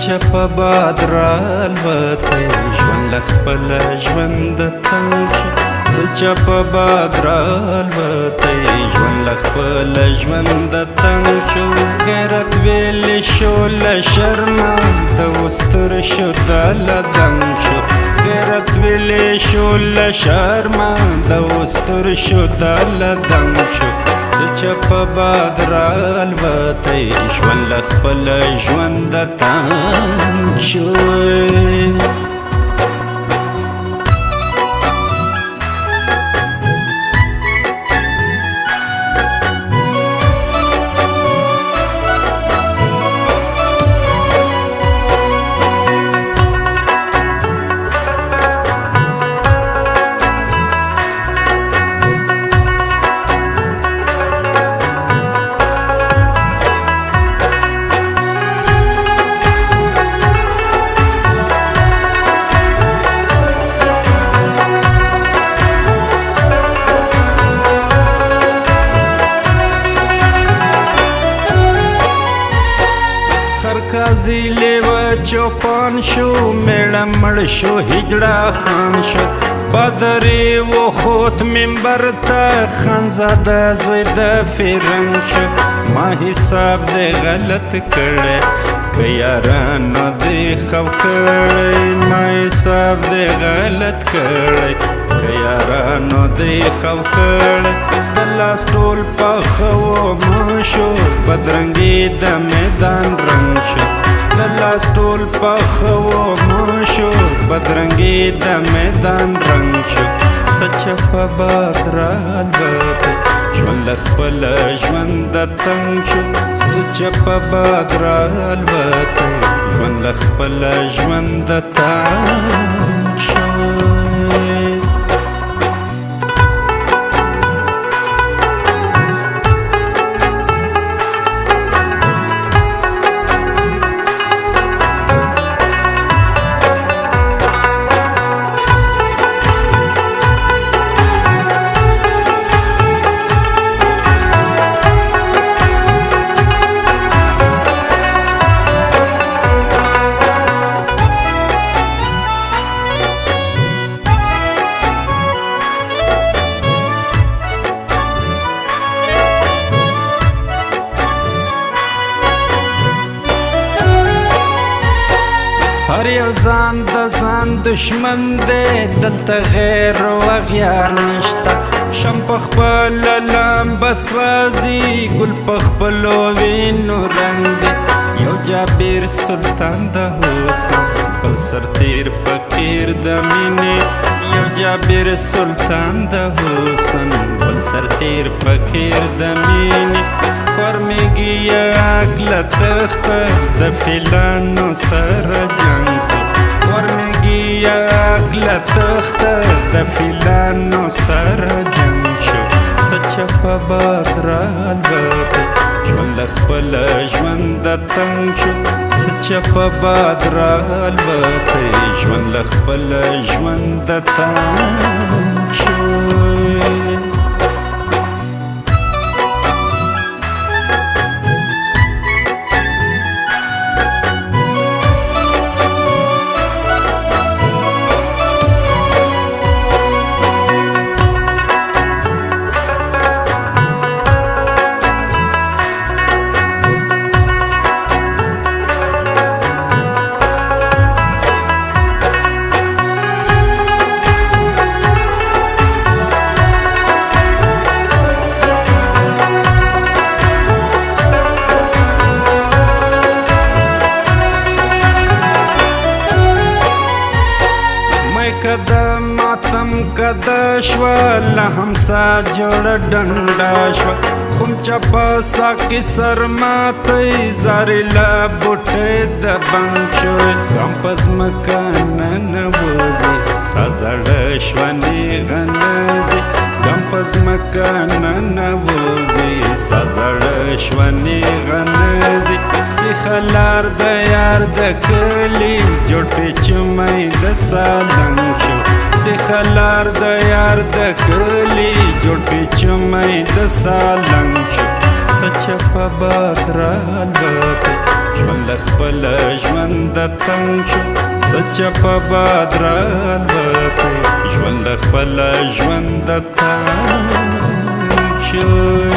چې په باد رالوتی ژوند له خپله ژونده تنګ شو څه چې په باد رالوتی ژوند له خپله ژونده تنګ شو غیرت ویلې شو له شرمه د وستر شو دا له دنګ شو غیرت ویلې شو له شرمه د وستر شو دا له دنګ شو څه چې په باد رالوتی ژوند له خپله ژونده تنګ شو قاضی لیوه چوپان شو میړه مړ شو هجړه خان شو بدرې وخوت منبر ته خانزاده زوی د فرنګ شو ما حساب دی غلط کړی که یارانو دی خو کړی ما حساب دی غلط کړی که یارانو دی خو کړی د لاس ټول پخه ومه شو بدرنګي د میدان رنګ شو د لاس ټول پخه ومه شو بدرنګي د میدان رنګ شو څه چې په باد رالوتی ژوند له خپله ژونده تنګ شو څه چې په باد رالوتی ژوند له خپله ژونده تنګ شو هر یو ځان د ځان دشمن دی دلته غیر و اغیار نشته شم په خپله لمبه سوځي ګل په خپلو وینو رنګ دی یو جابر سلطان د حسن بل سرتیر فقیر د مینې یو جابر سلطان د حسن بل سرتیر فقیر د مینې فرمیږي اګله تخته د فیلانو سره جنګ سو فرمیږي اګله تخته د فیلانو سره جنګ شو څه چې په باد رالوتی ژوند له خپله ژونده تنګ شو څه چې په باد رالوتی ژوند له خپله ژونده تنګ شو کده ماتم کده شوه له همسا جوړه ډنډه شوه خم چپه ساقي سر ماتی زارې له بوټۍ د بنګ شوې غم په ځمکه ننوځي سا زړه شوه نیغه نځي غم په ځمکه ننوځي سا زړه شوه نیغه نځي سیخه لار د یار د کلي جوړ پیچمی د سالنګ شو سیخه لار د یار د کلي جوړ پیچمی د سالنګ شو څه چې په باد رالوتی ژوند له خپله ژونده تنګ شو سچه په باد رالوتی ژوند له خپله ژونده تنګ شو